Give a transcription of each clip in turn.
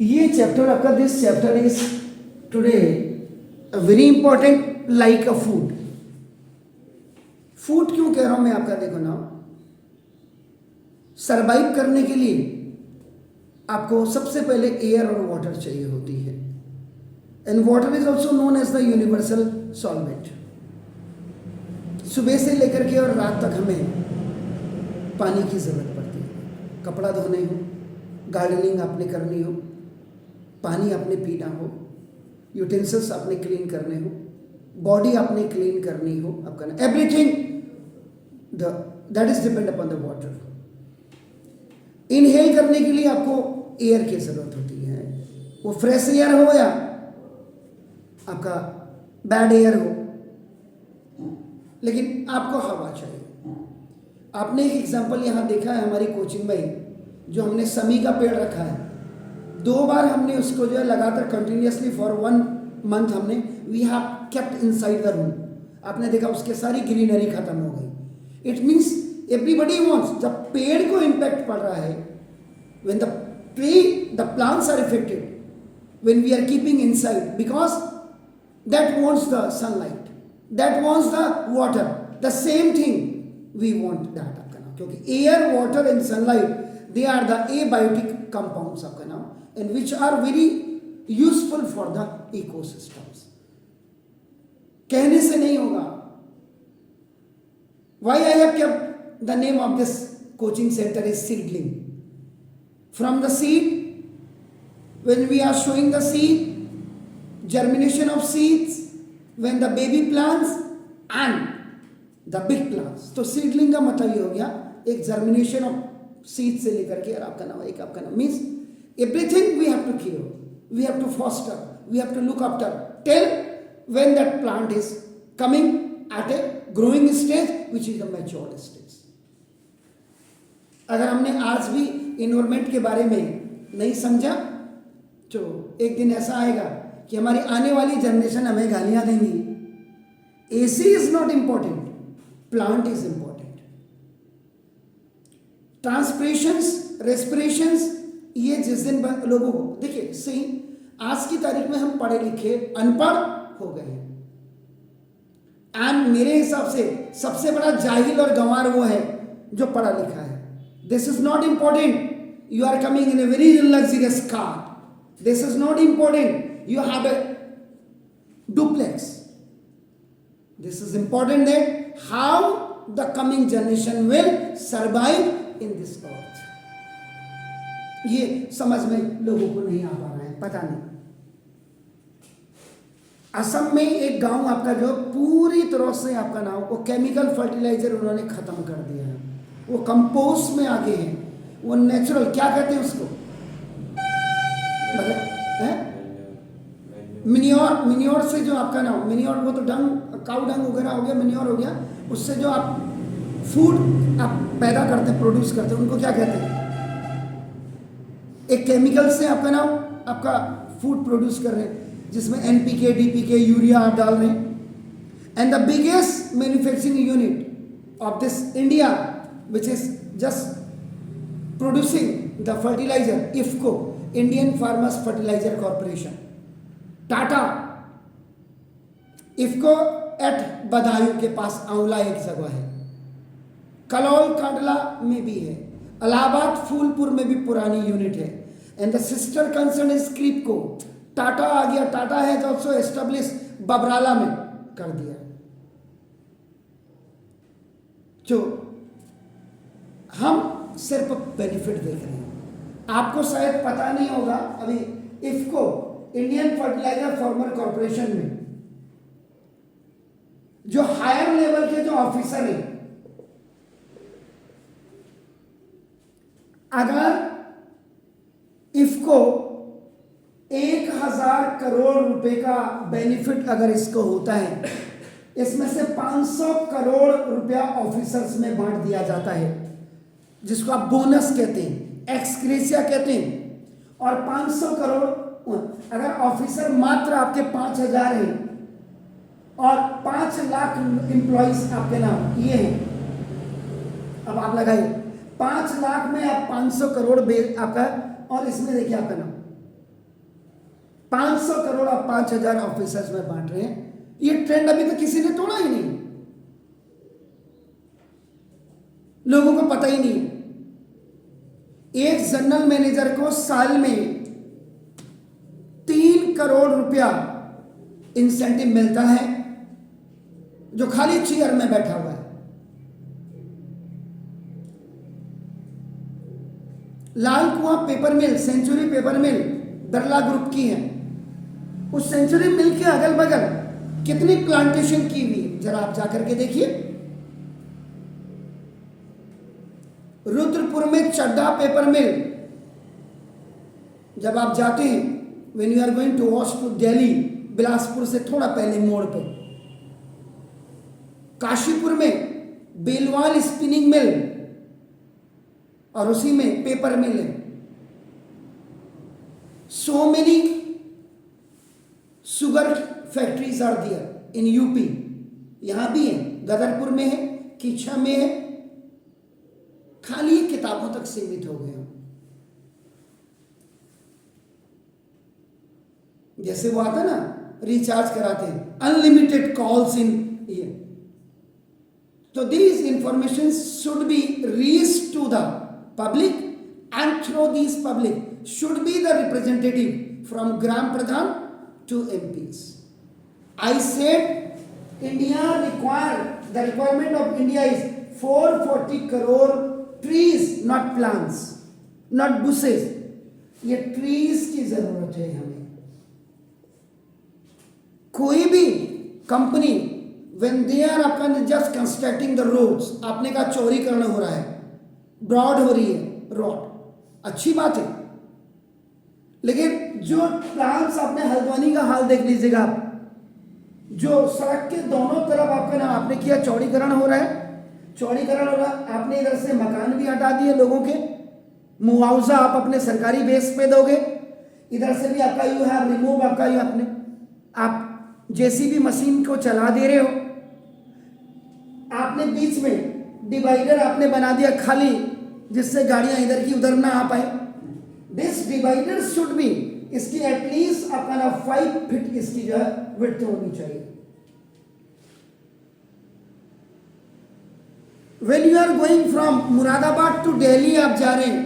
ये चैप्टर आपका, this chapter is today very important like a food. Food क्यों कह रहा हूं मैं आपका, देखो ना, सरवाइव करने के लिए आपको सबसे पहले एयर और वाटर चाहिए होती है, and water is also known as the universal solvent. सुबह से लेकर के और रात तक हमें पानी की जरूरत पड़ती है। कपड़ा धोने हो, गार्डनिंग आपने करनी हो, पानी आपने पीना हो, यूटेंसिल्स आपने क्लीन करने हो, बॉडी आपने क्लीन करनी हो, आपका everything that is depend upon the water. Inhale करने के लिए आपको एयर की जरूरत होती है, वो फ्रेश एयर हो या आपका बैड एयर हो, लेकिन आपको हवा चाहिए। आपने एक एग्जांपल यहां देखा है हमारी कोचिंग में, जो हमने समी का पेड़ रखा है, 2 बार हमने उसको जो है लगातार कंटिन्यूअसली फॉर 1 मंथ हमने we have kept inside the room. आपने देखा उसके सारी ग्रीनरी खत्म हो गई। इट मीन्स एवरीबडी वांट्स, जब पेड़ को इम्पैक्ट पड़ रहा है, when the tree the plants are affected, when we are keeping inside, because that wants the sunlight, that wants the water, the same thing we want that आपका नाम, क्योंकि air, water and sunlight they are the abiotic compounds आपका नाम, and which are very useful for the ecosystems. कहने से नहीं होगा। Why I have kept the name of this coaching center is seedling. From the seed, when we are showing the seed, germination of seeds, when the baby plants and the big plants. तो seedling का मतलब ये हो गया एक germination of seed से लेकर के, और आपका नाम एक आपका नाम means everything we have to care, we have to foster, we have to look after till when that plant is coming at a growing stage, which is a mature stage. अगर हमने आज भी इन्वायरमेंट के बारे में नहीं समझा, तो एक दिन ऐसा आएगा कि हमारी आने वाली जनरेशन हमें गालियां देंगी। AC is not important, plant is important. Transpirations, respirations, ये जिस दिन लोगों को देखिए, सही आज की तारीख में हम पढ़े लिखे अनपढ़ हो गए हैं, एंड मेरे हिसाब से सबसे बड़ा जाहिल और गंवार वो है जो पढ़ा लिखा है। This is not important you are coming in a very luxurious car, this is not important you have a duplex, this is important that how the coming generation will survive in this earth. ये समझ में लोगों को नहीं आ पा रहा है, पता नहीं। असम में एक गांव आपका जो पूरी तरह से आपका नाम, वो केमिकल फर्टिलाइजर उन्होंने खत्म कर दिया है, वो कंपोस्ट में आगे हैं, वो नेचुरल, क्या कहते हैं उसको, मिन्योर, मिन्योर से जो आपका नाम, मिन्योर वो तो डंग, काउ डंग वगैरह हो गया, मिन्योर हो गया, उससे जो आप फूड आप पैदा करते हैं, प्रोड्यूस करते हैं, उनको क्या कहते हैं? एक केमिकल से आपका नाम आपका फूड प्रोड्यूस कर रहे हैं, जिसमें एनपीके, डीपीके, यूरिया आप डाल रहे हैं। And the biggest manufacturing unit of this India which is just producing the fertiliser, IFFCO, Indian farmers fertiliser corporation, Tata, IFFCO at Budaun के पास आंवला एक जगह है, कलौल कांडला में भी है, इलाहाबाद फूलपुर में भी पुरानी यूनिट है, and the sister concern is Kribhco. Tata आ गया, टाटा है ऑल्सो एस्टेब्लिश बबराला में कर दिया। जो हम सिर्फ बेनिफिट देख रहे हैं, आपको शायद पता नहीं होगा, अभी IFFCO, Indian fertiliser farmer corporation में जो हायर लेवल के जो ऑफिसर हैं, अगर इफको 1000 करोड़ रुपए का बेनिफिट अगर इसको होता है, इसमें से 500 करोड़ रुपया ऑफिसर्स में बांट दिया जाता है, जिसको आप बोनस कहते हैं, एक्सग्रेशिया कहते हैं, और 500 करोड़ अगर ऑफिसर मात्र आपके 5000 हैं और 5 लाख एम्प्लॉइज आपके नाम ये हैं, अब आप लगाइए 5 लाख में आप 500 करोड़ आपका, और इसमें देखिए आपका नाम 500 करोड़ आप 5,000 ऑफिसर्स में बांट रहे हैं। ये ट्रेंड अभी तक किसी ने तोड़ा ही नहीं, लोगों को पता ही नहीं। एक जनरल मैनेजर को साल में 3 करोड़ रुपया इंसेंटिव मिलता है, जो खाली चेयर में बैठा हुआ है। लाल कुआं पेपर मिल, सेंचुरी पेपर मिल बिरला ग्रुप की है। उस सेंचुरी मिल के अगल बगल कितनी प्लांटेशन की हुई, जरा आप जाकर के देखिए। रुद्रपुर में चड्डा पेपर मिल, जब आप जाते हैं when you are going to watch to Delhi, Bilaspur से थोड़ा पहले मोड़ पे, काशीपुर में बेलवाल स्पिनिंग मिल और उसी में पेपर मिल है। So many sugar factories are there in UP, यहां भी है, गदरपुर में है, कीछा में है। खाली किताबों तक सीमित हो गए हैं। जैसे वो आता ना, रिचार्ज कराते हैं, अनलिमिटेड कॉल्स इन ये। तो this information should be reached to the public and through this public should be the representative from gram pradhan to MPs. I said India the requirement of India is 440 crore trees, not plants, not bushes. ये trees की जरूरत है हमें। कोई भी company when they are upon just constructing the roads, आपने कहा चौड़ीकरण हो रहा है, ब्रॉड हो रही है रोड, अच्छी बात है, लेकिन जो प्लान्स आपने हल्द्वानी का हाल देख लीजिएगा आप, जो सड़क के दोनों तरफ आपका ना, आपने किया चौड़ीकरण हो रहा है, चौड़ीकरण हो रहा है, आपने इधर से मकान भी हटा दिए लोगों के, मुआवजा आप अपने सरकारी बेस पे दोगे, इधर से भी आपका यू हैव रिमूव, आपका यू अपने आप जेसीबी मशीन को चला दे रहे हो, आपने बीच में डिवाइडर आपने बना दिया खाली, जिससे गाड़ियां इधर की उधर ना आ पाए। दिस डिवाइडर शुड बी, इसकी एटलीस्ट आपका ना 5 फीट इसकी जो है विड्थ होनी चाहिए। When you are going from Moradabad to Delhi आप जा रहे हैं,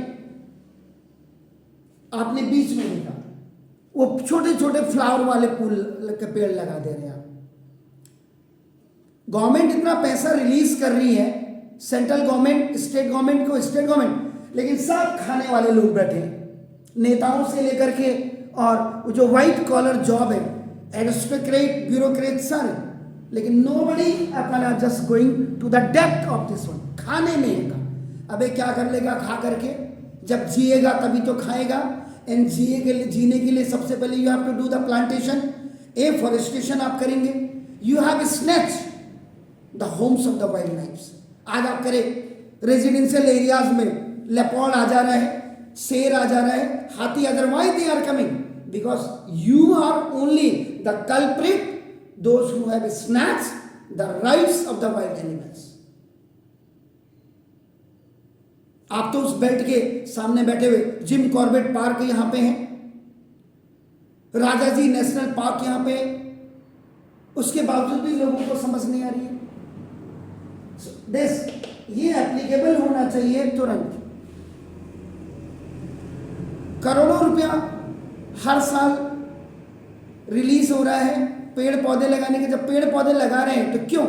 आपने बीच में देखा वो छोटे छोटे फ्लावर वाले फूल के पेड़ लगा दे रहे हैं आप। गवर्नमेंट इतना पैसा रिलीज कर रही है, सेंट्रल गवर्नमेंट, स्टेट गवर्नमेंट को, स्टेट गवर्नमेंट, लेकिन सब खाने वाले लोग बैठे हैं, नेताओं से लेकर के, और जो व्हाइट कॉलर जॉब है, एडमिनिस्ट्रेट, ब्यूरोक्रेट सारे, लेकिन नोबडी अपना just going to the depth of this one. खाने में है, अबे क्या कर लेगा खा करके, जब जिएगा तभी तो खाएगा। एंड जीने के लिए सबसे पहले you have to do the plantation, afforestation आप करेंगे, you have snatch the homes of the wild life. आज आप करें रेजिडेंशियल एरियाज में लेपर्ड आ जा रहा है, शेर आ जा रहा है, हाथी, otherwise they are coming because you are only the culprit, those who have snatched the rights of the wild animals. आप तो उस बेल्ट के सामने बैठे हुए, जिम कॉर्बेट पार्क यहां पे है, राजा जी नेशनल पार्क यहां पे है, उसके बावजूद भी लोगों को समझ नहीं आ रही है। ये एप्लीकेबल होना चाहिए तुरंत। करोड़ों रुपया हर साल रिलीज हो रहा है पेड़ पौधे लगाने के। जब पेड़ पौधे लगा रहे हैं तो क्यों,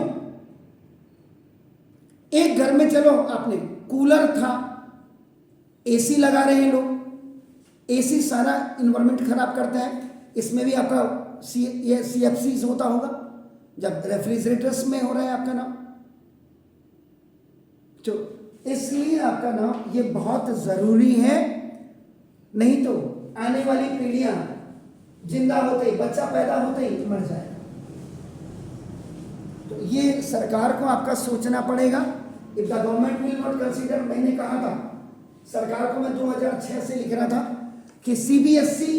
एक घर में चलो आपने कूलर था, एसी लगा रहे हैं लोग, एसी सारा इन्वायरमेंट खराब करता है। इसमें भी आपका CFCs होता होगा, जब रेफ्रिजरेटर्स में हो रहा है आपका नाम, तो इसलिए आपका नाम ये बहुत जरूरी है, नहीं तो आने वाली पीढ़ियां जिंदा होते ही, बच्चा पैदा होते ही मर जाएगा। तो ये सरकार को आपका सोचना पड़ेगा। If the government will not consider, मैंने कहा था सरकार को, मैं 2006 से लिख रहा था कि CBSE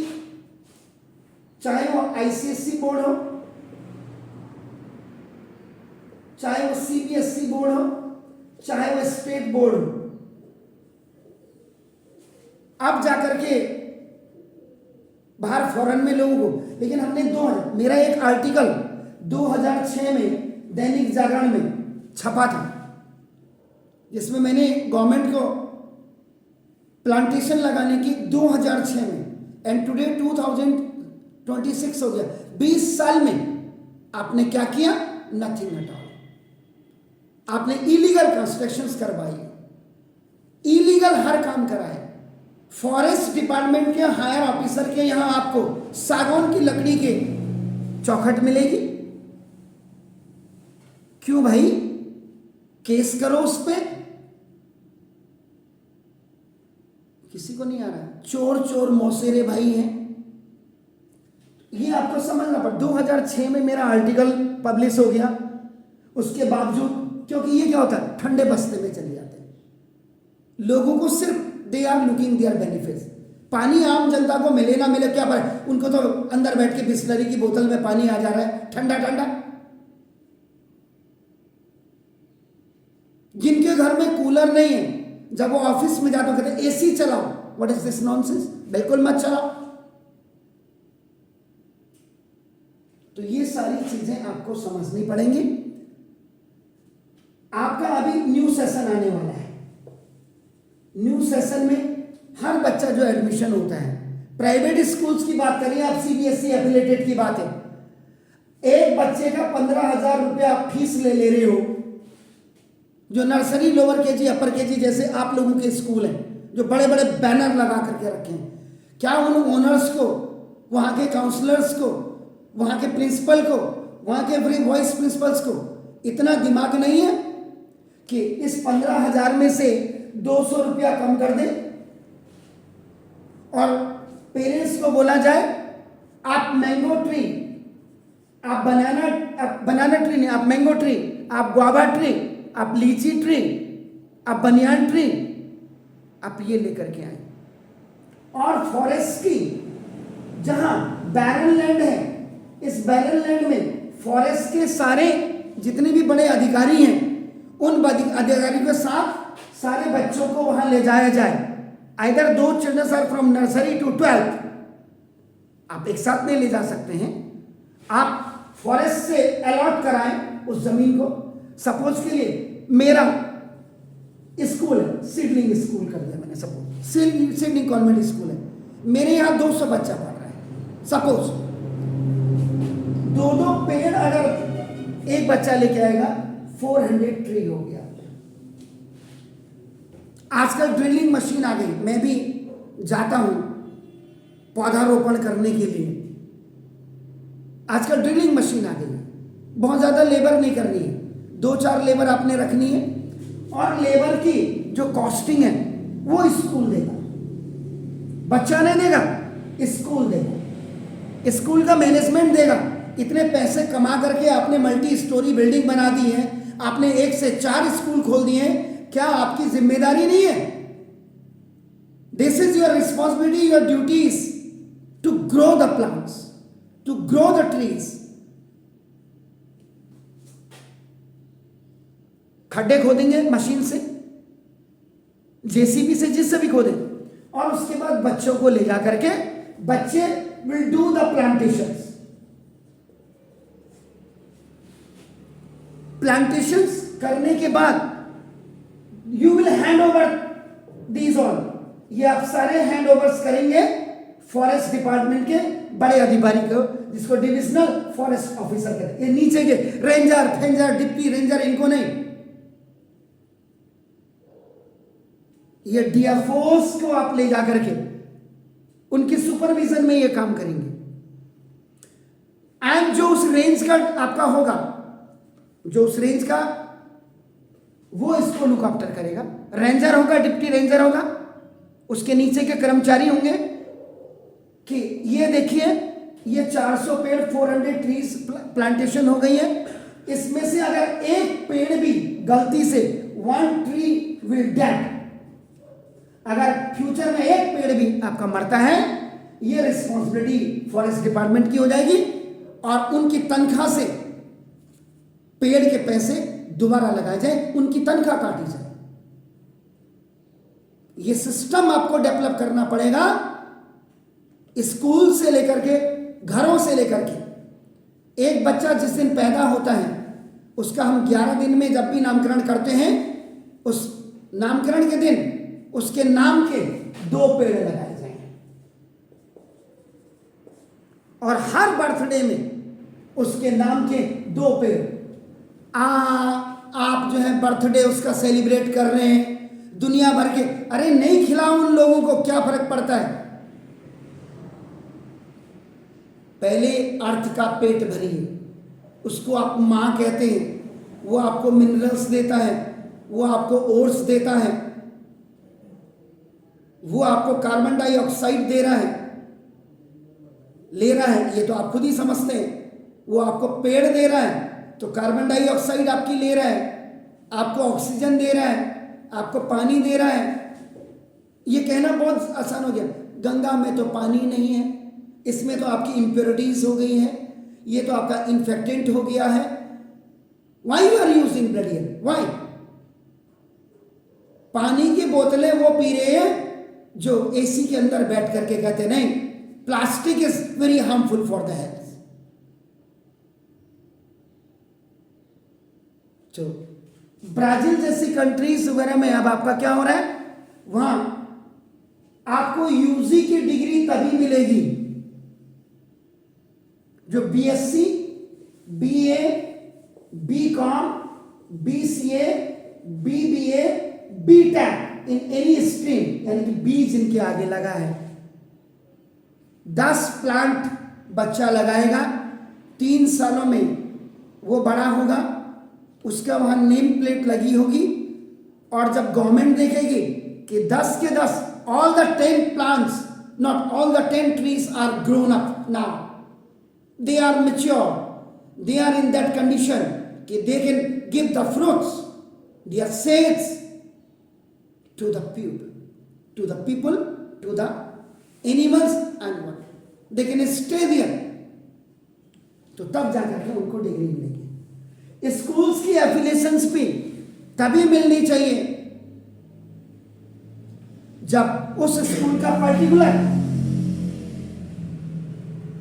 चाहे वो ICSE बोर्ड हो, चाहे वो CBSE बोर्ड हो, चाहे वो स्टेट बोर्ड हो, अब जाकर के बाहर फॉरेन में लोगों को, लेकिन हमने मेरा एक आर्टिकल 2006 में दैनिक जागरण में छपा था, जिसमें मैंने गवर्नमेंट को प्लांटेशन लगाने की 2006 में, एंड टुडे 2026 हो गया, 20 साल में आपने क्या किया? Nothing at all. आपने इलीगल कंस्ट्रक्शंस करवाई, इलीगल हर काम कराए। फॉरेस्ट डिपार्टमेंट के हायर ऑफिसर के यहां आपको सागौन की लकड़ी के चौखट मिलेगी। क्यों भाई? केस करो उस पर। किसी को नहीं आ रहा। चोर चोर मौसेरे भाई हैं, ये आपको समझना पड़ा। 2006 में मेरा आर्टिकल पब्लिश हो गया, उसके बावजूद, क्योंकि ये क्या होता है, ठंडे बस्ते में चले जाते हैं लोगों को, सिर्फ they are looking their benefits. पानी आम जनता को मिले ना मिले क्या पता, उनको तो अंदर बैठ के बिस्लरी की बोतल में पानी आ जा रहा है ठंडा ठंडा। जिनके घर में कूलर नहीं है, जब वो ऑफिस में जाते कहते एसी चलाओ। What is this nonsense? बिल्कुल मत चलाओ। तो ये सारी चीजें आपको समझनी पड़ेंगी। आपका अभी न्यू सेशन आने वाला है। न्यू सेशन में हर बच्चा जो एडमिशन होता है, प्राइवेट स्कूल्स की बात करिए आप, सीबीएसई एफिलिएटेड की बात है, एक बच्चे का 15,000 रुपया आप फीस ले रहे हो। जो नर्सरी, लोअर केजी, अपर केजी जैसे आप लोगों के स्कूल हैं, जो बड़े बड़े बैनर लगा करके रखे हैं, क्या उन ओनर्स को, वहां के काउंसलर्स को, वहां के प्रिंसिपल को, वहां के वाइस प्रिंसिपल्स को इतना दिमाग नहीं है कि इस 15,000 में से 200 रुपया कम कर दे और पेरेंट्स को बोला जाए आप मैंगो ट्री, आप बनाना ट्री नहीं, आप मैंगो ट्री, आप गुआवा ट्री, आप लीची ट्री, आप बनियान ट्री, आप ये लेकर के आए। और फॉरेस्ट की जहां बैरन लैंड है, इस बैरन लैंड में फॉरेस्ट के सारे जितने भी बड़े अधिकारी हैं, उन अधिकारियों के साथ सारे बच्चों को वहां ले जाया जाए। आइदर दो children are from nursery to 12th, आप एक साथ नहीं ले जा सकते हैं। आप फॉरेस्ट से अलॉट कराएं उस जमीन को। सपोज के लिए मेरा स्कूल है, सीडलिंग स्कूल कर दिया मैंने, सपोज सीडलिंग कॉन्वेंट स्कूल है, मेरे यहां 200 बच्चा पढ़ रहा है। सपोज 2 पेड़ अगर एक बच्चा लेके आएगा, 400 ट्री हो गया। आजकल ड्रिलिंग मशीन आ गई, मैं भी जाता हूं पौधारोपण करने के लिए। आजकल ड्रिलिंग मशीन आ गई, बहुत ज्यादा लेबर नहीं करनी है, 2-4 लेबर आपने रखनी है, और लेबर की जो कॉस्टिंग है वो स्कूल देगा, बच्चा नहीं देगा, स्कूल देगा, स्कूल का मैनेजमेंट देगा। इतने पैसे कमा करके आपने मल्टी स्टोरी बिल्डिंग बना दी है, आपने 1 से 4 स्कूल खोल दिए हैं, क्या आपकी जिम्मेदारी नहीं है? This is your responsibility, your duties to grow the plants, to grow the trees. खड्डे खोदेंगे मशीन से, जेसीबी से, जिससे भी खोदें, और उसके बाद बच्चों को ले जा करके बच्चे will do the plantations. Plantations करने के बाद you will hand over these all, ये आप सारे हैंड ओवर्स करेंगे फॉरेस्ट डिपार्टमेंट के बड़े अधिकारी को, जिसको डिविजनल फॉरेस्ट ऑफिसर कहते हैं। ये नीचे के रेंजर, फेंजर, डिप्टी रेंजर, इनको नहीं, ये डीएफओस को आप ले जाकर के उनकी सुपरविजन में ये काम करेंगे। एंड जो उस रेंज का आपका होगा, जो उस रेंज का, वो इसको लुक आफ्टर करेगा। रेंजर होगा, डिप्टी रेंजर होगा, उसके नीचे के कर्मचारी होंगे कि ये देखिए ये 400 पेड़, 400 ट्रीज प्लांटेशन हो गई है, इसमें से अगर एक पेड़ भी गलती से 1 ट्री विल डेड, अगर फ्यूचर में एक पेड़ भी आपका मरता है, ये रिस्पॉन्सिबिलिटी फॉरेस्ट डिपार्टमेंट की हो जाएगी, और उनकी तनख्वाह से पेड़ के पैसे दोबारा लगाए जाए, उनकी तनख्वाह काटी जाए। ये सिस्टम आपको डेवलप करना पड़ेगा। स्कूल से लेकर के, घरों से लेकर के, एक बच्चा जिस दिन पैदा होता है उसका हम 11 दिन में जब भी नामकरण करते हैं, उस नामकरण के दिन उसके नाम के 2 पेड़ लगाए जाएंगे। और हर बर्थडे में उसके नाम के 2 पेड़। आप जो है बर्थडे उसका सेलिब्रेट कर रहे हैं दुनिया भर के, अरे नहीं खिलाओ उन लोगों को, क्या फर्क पड़ता है। पहले अर्थ का पेट भरिए, उसको आप माँ कहते हैं, वो आपको मिनरल्स देता है, वो आपको ओट्स देता है, वो आपको कार्बन डाइऑक्साइड दे रहा है, ले रहा है, ये तो आप खुद ही समझते हैं। वो आपको पेड़ दे रहा है तो कार्बन डाइऑक्साइड आपकी ले रहा है, आपको ऑक्सीजन दे रहा है, आपको पानी दे रहा है। ये कहना बहुत आसान हो गया, गंगा में तो पानी नहीं है, इसमें तो आपकी इम्प्योरिटीज हो गई है, ये तो आपका इन्फेक्टेंट हो गया है। Why you are using blood here, why? पानी की बोतलें वो पी रहे हैं जो एसी के अंदर बैठ करके कहते नहीं plastic is very harmful for the health. तो ब्राजील जैसी कंट्रीज वगैरह में अब आपका क्या हो रहा है, वहां आपको यूजी की डिग्री तभी मिलेगी जो BSc, BA, BCom, BCA, BBA, BTech in any stream, यानी कि बी जिनके आगे लगा है। 10 प्लांट बच्चा लगाएगा, 3 सालों में वो बड़ा होगा, उसका वहां नेम प्लेट लगी होगी, और जब गवर्नमेंट देखेगी कि 10 के 10 all the 10 plants, not all the 10 trees are grown up now, they are mature, they are in that condition कि they can give the fruits, their seeds to the people, to the animals and what they can stay there। तो तब जाकर के उनको degree मिलेगी। Schools की affiliations भी तभी मिलनी चाहिए जब उस स्कूल का पर्टिकुलर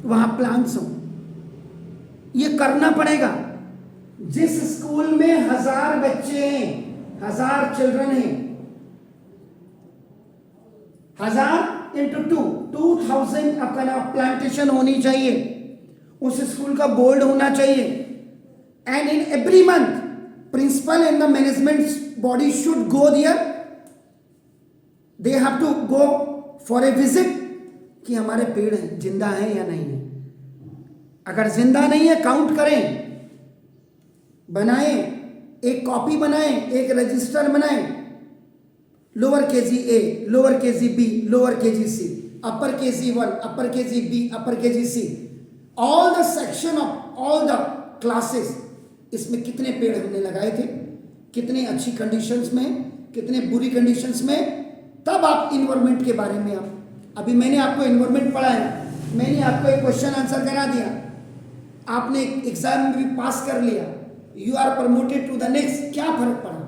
वहां प्लांट्स हो। ये करना पड़ेगा। जिस स्कूल में 1000 बच्चे हैं, 1000 चिल्ड्रन हैं, 1000 into 2, 2000 आपका प्लांटेशन होनी चाहिए। उस स्कूल का बोर्ड होना चाहिए। And in every month principal and the management body should go there, they have to go for a visit कि हमारे पेड़ जिंदा हैं या नहीं है। अगर जिंदा नहीं है काउंट करें, बनाएं, एक कॉपी बनाएं, एक रजिस्टर बनाएं, lower KG A, lower KG B, lower KG C, upper KG 1, upper KG B, upper KG C, all the section of all the classes. इसमें कितने पेड़ हमने लगाए थे, कितने अच्छी कंडीशंस में, कितने बुरी कंडीशंस में, तब आप इन्वायरमेंट के बारे में अभी मैंने आपको इन्वायरमेंट पढ़ाया, मैंने आपको एक क्वेश्चन आंसर करा दिया, आपने एग्जाम में भी पास कर लिया, you are promoted to the next, क्या फर्क पड़ा?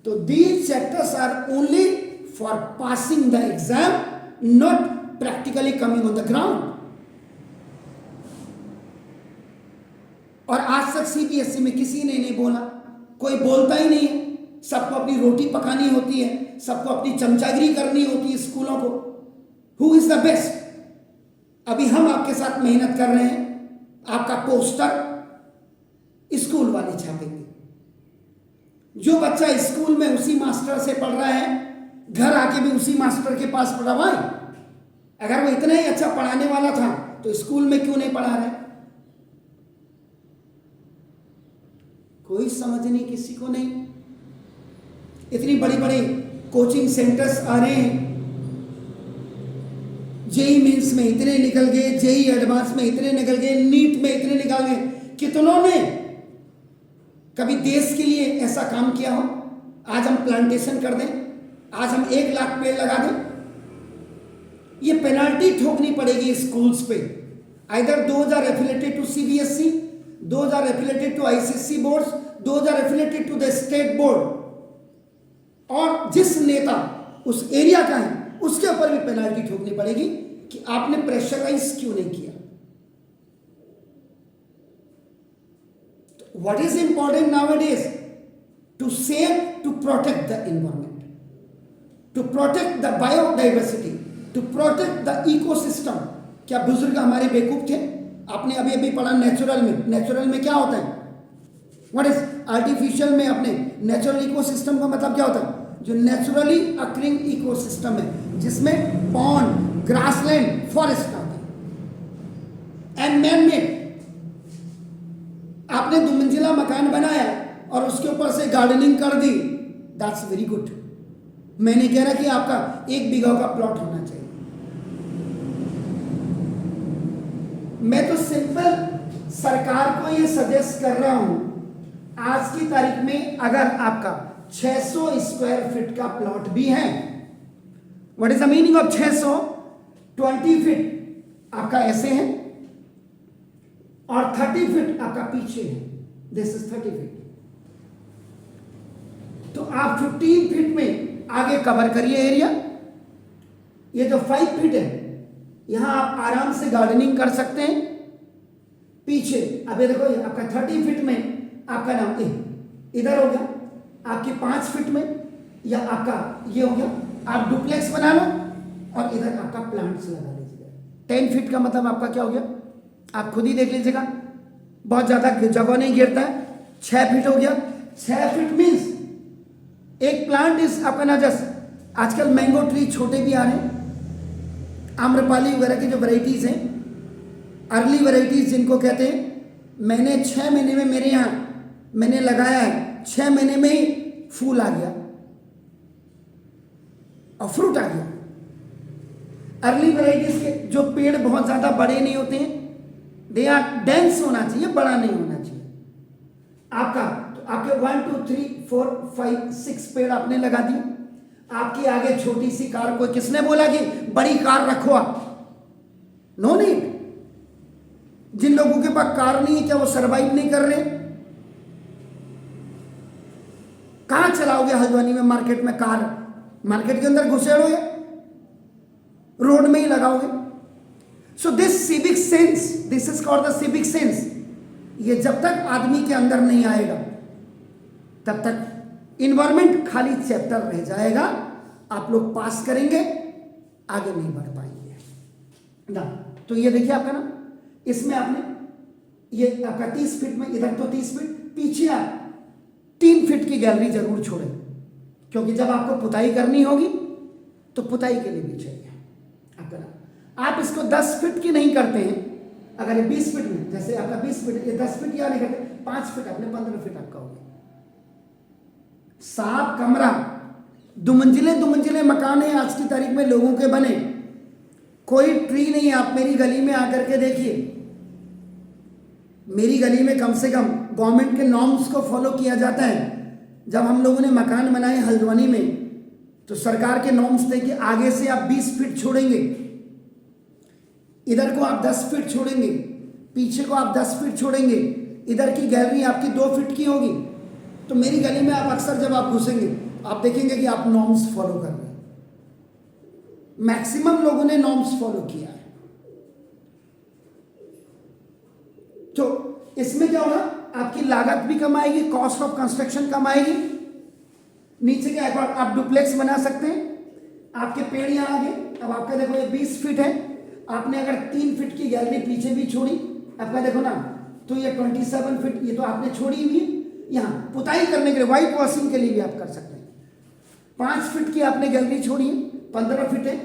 तो these chapters are only for passing the exam, not practically coming on the ground. और आज तक सीबीएसई में किसी ने नहीं बोला, कोई बोलता ही नहीं है। सबको अपनी रोटी पकानी होती है, सबको अपनी चमचागिरी करनी होती है स्कूलों को। Who is the best? अभी हम आपके साथ मेहनत कर रहे हैं, आपका पोस्टर स्कूल वाले छापेंगे। जो बच्चा स्कूल में उसी मास्टर से पढ़ रहा है, घर आके भी उसी मास्टर के पास पढ़ा हुआ है। अगर वो इतना ही अच्छा पढ़ाने वाला था तो स्कूल में क्यों नहीं पढ़ा रहे? कोई समझ नहीं, किसी को नहीं। इतनी बड़ी बड़ी कोचिंग सेंटर्स आ रहे हैं, जेई मेंस में इतने निकल गए, जेई एडवांस में इतने निकल गए, नीट में इतने निकल गए। कितनों ने कभी देश के लिए ऐसा काम किया हो? आज हम प्लांटेशन कर दें, आज हम 1 लाख पेड़ लगा दें, ये पेनाल्टी ठोकनी पड़ेगी स्कूल्स पे। Either 2000 affiliated to CBSE, 2000 affiliated to ICSE boards, 2000 affiliated to the state board. और जिस नेता उस एरिया का है उसके ऊपर भी पेनाल्टी ठोकनी पड़ेगी कि आपने प्रेशराइज क्यों नहीं किया। What is important nowadays? To save, to protect the environment, to protect the biodiversity, to protect the ecosystem. क्या बुजुर्ग हमारे बेवकूफ थे? आपने अभी अभी पढ़ा नेचुरल में, नेचुरल में क्या होता है? व्हाट इज आर्टिफिशियल में? अपने नेचुरल इकोसिस्टम का मतलब क्या होता है? जो नेचुरली अकरिंग इकोसिस्टम है, जिसमें पॉन्ड, ग्रासलैंड, फॉरेस्ट आते हैं। एंड मैन मेड, आपने 2 मंजिला मकान बनाया और उसके ऊपर से गार्डनिंग कर दी, दैट्स वेरी गुड। मैं नहीं कह रहा कि आपका 1 बीघा का प्लॉट होना चाहिए। मैं तो सिंपल सरकार को ये सजेस्ट कर रहा हूं, आज की तारीख में अगर आपका 600 स्क्वायर फीट का प्लॉट भी है, what is the meaning of 600? 20 feet आपका ऐसे है और 30 फीट आपका पीछे है, दिस इज 30 फीट। तो आप 15 फीट में आगे कवर करिए एरिया। ये जो 5 फीट है, यहां आप आराम से गार्डनिंग कर सकते हैं। पीछे अभी देखो, ये आपका 30 फीट में आपका नाम इधर हो गया, आपके 5 फीट में या आपका ये हो गया, आप डुप्लेक्स बना लो और इधर आपका प्लांट्स लगा लीजिएगा। 10 फीट का मतलब आपका क्या हो गया, आप खुद ही देख लीजिएगा, बहुत ज्यादा जगह नहीं गिरता है। 6 फीट हो गया। 6 फीट मीन्स एक प्लांट इज आपका ना जस्ट, आजकल मैंगो ट्री छोटे भी आ रहे हैं, आम्रपाली वगैरह की जो वैरायटीज हैं, अर्ली वैरायटीज जिनको कहते हैं, मैंने 6 महीने में मेरे यहाँ मैंने लगाया है, 6 महीने में ही फूल आ गया और फ्रूट आ गया। अर्ली वैरायटीज के जो पेड़ बहुत ज्यादा बड़े नहीं होते हैं, दे आर डेंस होना चाहिए, बड़ा नहीं होना चाहिए आपका। तो आपके 1 2 3 4 5 6 पेड़ आपने लगा दिए। आपकी आगे छोटी सी कार, कोई किसने बोला कि बड़ी कार रखो आप? No need. जिन लोगों के पास कार नहीं है, क्या वो सरवाइव नहीं कर रहे? कहां चलाओगे हल्द्वानी में मार्केट में कार? मार्केट के अंदर घुसेड़ोगे, रोड में ही लगाओगे। So this civic sense, this is called the civic sense. ये जब तक आदमी के अंदर नहीं आएगा, तब तक इन्वायरमेंट खाली चैप्टर रह जाएगा। आप लोग पास करेंगे, आगे नहीं बढ़ पाएंगे ना। तो ये देखिए आपका ना, इसमें आपने ये आपका 30 फीट में, इधर तो 30 फीट, पीछे आप 3 फीट की गैलरी जरूर छोड़ें, क्योंकि जब आपको पुताई करनी होगी तो पुताई के लिए भी चाहिए आपका ना। आप इसको 10 फीट की नहीं करते हैं, अगर ये 20 फीट में, जैसे आपका 20 फीट, ये 10 फीट या नहीं करते, 5 फीट आपने 15 फीट आपका हो गया। साफ कमरा, 2 मंजिले मकान है आज की तारीख में लोगों के बने, कोई ट्री नहीं है। आप मेरी गली में आकर के देखिए, मेरी गली में कम से कम गवर्नमेंट के नॉर्म्स को फॉलो किया जाता है। जब हम लोगों ने मकान बनाए हल्द्वानी में, तो सरकार के नॉर्म्स थे कि आगे से आप 20 फीट छोड़ेंगे, इधर को आप 10 फीट छोड़ेंगे, पीछे को आप 10 फीट छोड़ेंगे, इधर की गैलरी आपकी 2 फीट की होगी। तो मेरी गली में आप अक्सर जब आप घुसेंगे, आप देखेंगे कि आप नॉर्म्स फॉलो कर रहे हैं। मैक्सिमम लोगों ने नॉर्म्स फॉलो किया है। तो इसमें क्या होगा, आपकी लागत भी कम आएगी, कॉस्ट ऑफ कंस्ट्रक्शन कम आएगी। नीचे क्या है, आप डुप्लेक्स बना सकते हैं। आपके पेड़ यहां आगे, अब आपका देखो ये 20 फीट है, आपने अगर 3 फीट की गैलरी पीछे भी छोड़ी, आपका देखो ना, तो ये 27 फीट ये तो आपने छोड़ी हुई है। यहाँ पुताई करने के लिए, व्हाइट वॉशिंग के लिए भी आप कर सकते हैं। 5 फीट की आपने गैलरी छोड़ी है, 15 फीट है।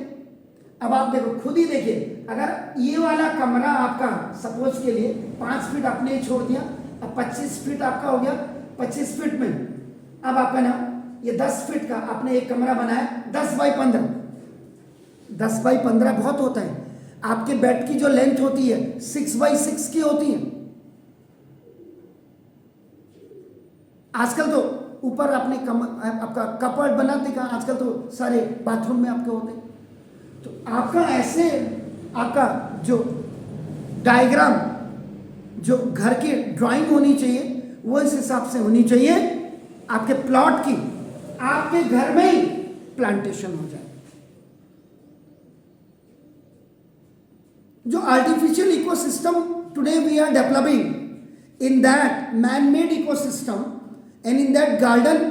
अब आप देखो, खुद ही देखिए, अगर ये वाला कमरा आपका सपोज के लिए 5 फीट आपने छोड़ दिया, अब 25 फीट आपका हो गया। 25 फीट में अब आपका ना ये 10 फीट का आपने एक कमरा बनाया, 10 बाई 15, 10 बाई 15 बहुत होता है। आपके बेड की जो लेंथ होती है 6 बाई 6 की होती है। आजकल तो ऊपर आपने आपका कपबोर्ड बनाते का, आजकल तो सारे बाथरूम में आपके होते हैं। तो आपका ऐसे आपका जो डायग्राम, जो घर की ड्राइंग होनी चाहिए, वो इस हिसाब से होनी चाहिए आपके प्लॉट की, आपके घर में ही प्लांटेशन हो जाए। जो artificial ecosystem today we are developing, in that man-made ecosystem and in that garden,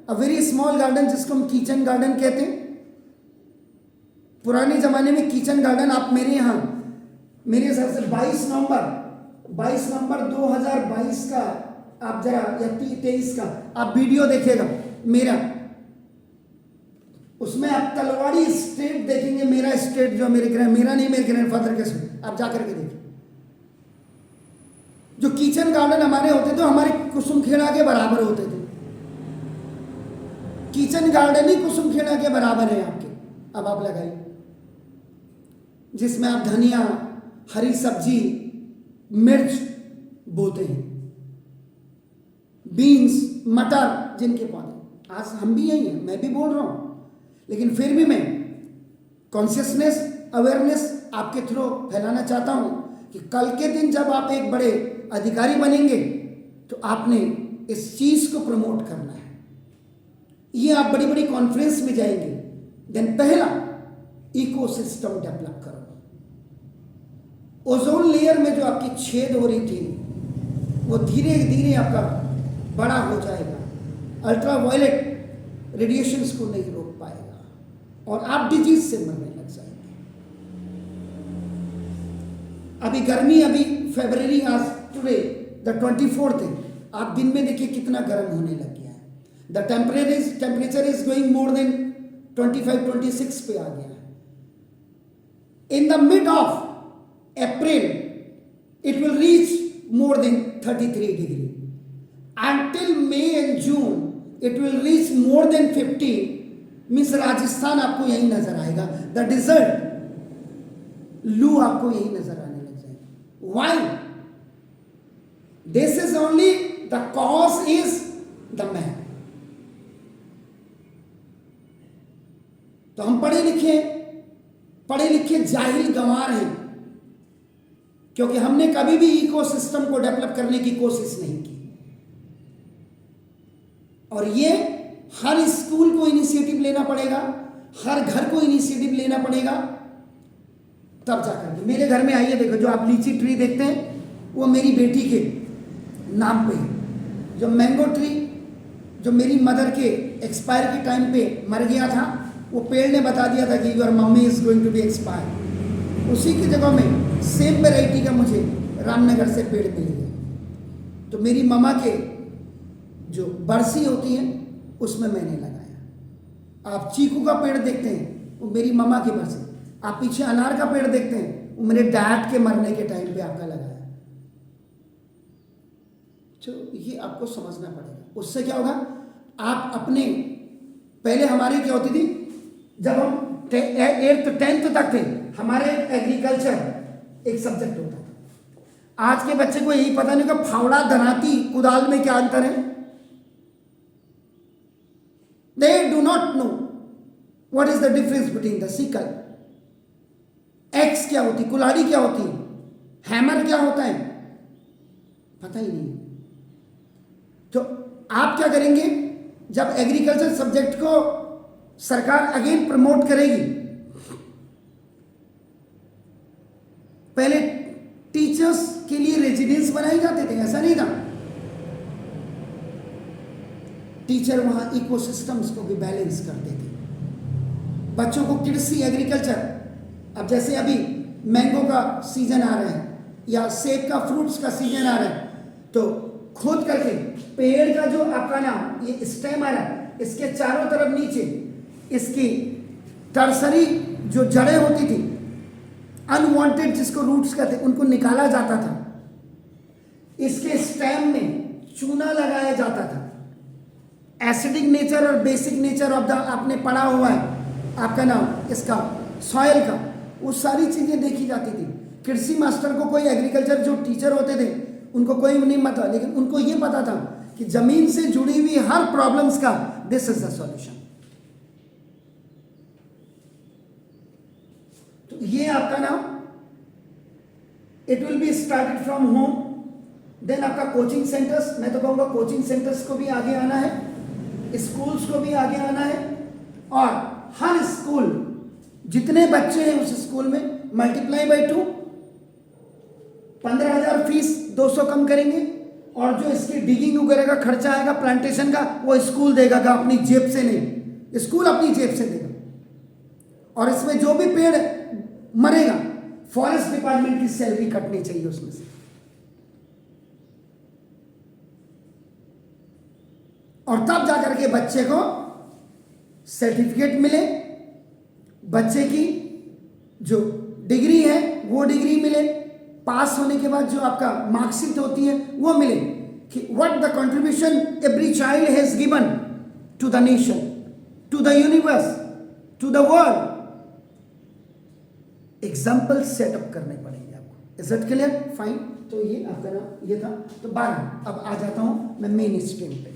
a very small garden जिसको हम किचन गार्डन कहते हैं, पुराने ज़माने में किचन गार्डन, आप मेरे यहाँ मेरे हिसाब से 22 नवंबर 2022 का आप जरा या 23 का आप वीडियो देखिएगा मेरा, उसमें आप तलवाड़ी स्टेट देखेंगे, मेरा स्टेट जो मेरा नहीं मेरे ग्रैंडफादर के स्टेट, आप जाकर के देखिए। जो किचन गार्डन हमारे होते थे हमारे कुसुमखेड़ा के बराबर होते थे, किचन गार्डन ही कुसुमखेड़ा के बराबर है आपके। अब आप लगाइए, जिसमें आप धनिया, हरी सब्जी, मिर्च बोते हैं, बीन्स, मटर जिनके पौधे, आज हम भी यही हैं, मैं भी बोल रहा हूं, लेकिन फिर भी मैं कॉन्शियसनेस, अवेयरनेस आपके थ्रू फैलाना चाहता हूं कि कल के दिन जब आप एक बड़े अधिकारी बनेंगे तो आपने इस चीज को प्रमोट करना है। ये आप बड़ी बड़ी कॉन्फ्रेंस में जाएंगे, देन पहला इकोसिस्टम डेवलप करो। ओजोन लेयर में जो आपकी छेद हो रही थी वो धीरे धीरे आपका बड़ा हो जाएगा, अल्ट्रावायलेट रेडिएशंस को नहीं रोक पाएगा और आप डिजीज से मरने लग जाएंगे। अभी गर्मी, अभी फरवरी, आज टुडे द 24th है, आप दिन में देखिए कितना गर्म होने लग गया है। The temperature is going more than 25-26 पे आ गया है। In the mid of April it will reach more than 33 degree. Until May and June it will reach more than 50. Means Rajasthan आपको यही नजर आएगा, द डिजर्ट, लू आपको यही नजर आने लग जाएगी। Why? This is only the cause is the man. तो हम पढ़े लिखे जाहिल गंवार हैं, क्योंकि हमने कभी भी इकोसिस्टम को डेवलप करने की कोशिश नहीं की। और ये हर स्कूल को इनिशिएटिव लेना पड़ेगा, हर घर को इनिशिएटिव लेना पड़ेगा, तब जाकर के। मेरे घर में आइए, देखो जो आप लीची ट्री देखते हैं वो मेरी बेटी के नाम पे है। जो मैंगो ट्री जो मेरी मदर के एक्सपायर के टाइम पे मर गया था, वो पेड़ ने बता दिया था कि your mummy is going to be expire. उसी की जगह में सेम वैरायटी का मुझे रामनगर से पेड़ मिल गया। तो मेरी मामा के जो बरसी होती है उसमें मैंने लगाया। आप चीकू का पेड़ देखते हैं वो मेरी मामा की बरसी, आप पीछे अनार का पेड़ देखते हैं वो मेरे डैड के मरने के टाइम पे आपका लगाया। तो ये आपको समझना पड़ेगा। उससे क्या होगा, आप अपने, पहले हमारी क्या होती थी, जब हम 8th 10th तक थे, हमारे एग्रीकल्चर एक सब्जेक्ट होता था। आज के बच्चे को यही पता नहीं कि फावड़ा, धनाती, कुदाल में क्या अंतर है। They do not know what is the difference between the sickle, x क्या होती, कुल्हाड़ी क्या होती, हैमर क्या होता है, पता ही नहीं। तो आप क्या करेंगे, जब एग्रीकल्चर सब्जेक्ट को सरकार अगेन प्रमोट करेगी, पहले टीचर्स के लिए रेजिडेंस बनाए जाते थे, ऐसा नहीं था। टीचर वहां इकोसिस्टम्स को भी बैलेंस करते थे। बच्चों को कृषि, एग्रीकल्चर, अब जैसे अभी मैंगो का सीजन आ रहा है या सेब का, फ्रूट्स का सीजन आ रहा है, तो खोद करके पेड़ का जो आपका नाम ये स्टेम आ रहा है, इसके चारों तरफ नीचे इसकी टर्सरी जो जड़ें होती थी, अनवांटेड जिसको रूट्स कहते, उनको निकाला जाता था। इसके स्टेम में चूना लगाया जाता था। एसिडिक नेचर और बेसिक नेचर ऑफ द आपने पढ़ा हुआ है आपका नाम इसका सॉइल का, वो सारी चीजें देखी जाती थी। कृषि मास्टर को, कोई एग्रीकल्चर जो टीचर होते थे उनको कोई नहीं पता, लेकिन उनको ये पता था कि जमीन से जुड़ी हुई हर प्रॉब्लम्स का दिस इज द सॉल्यूशन। तो ये आपका नाम, it will be started from home, then आपका कोचिंग सेंटर्स, मैं तो कहूंगा कोचिंग सेंटर्स को भी आगे आना है, स्कूल्स को भी आगे आना है, और हर स्कूल जितने बच्चे हैं उस स्कूल में मल्टीप्लाई बाय 2, 15,000 फीस 200 कम करेंगे, और जो इसकी डिगिंग वगैरह का खर्चा आएगा प्लांटेशन का, वो स्कूल देगा का, अपनी जेब से नहीं, स्कूल अपनी जेब से देगा। और इसमें जो भी पेड़ मरेगा फॉरेस्ट डिपार्टमेंट की सैलरी कटनी चाहिए उसमें से। और तब जाकर के बच्चे को सर्टिफिकेट मिले, बच्चे की जो डिग्री है वो डिग्री मिले, पास होने के बाद जो आपका मार्कशीट होती है वो मिले, कि what the contribution every child has given to the nation, to the universe, to the world. Example setup करने पड़ेंगे आपको। Is it clear? फाइन। तो ये आपका ना ये था। तो 12 अब आ जाता हूं मैं मेन स्ट्रीम पे।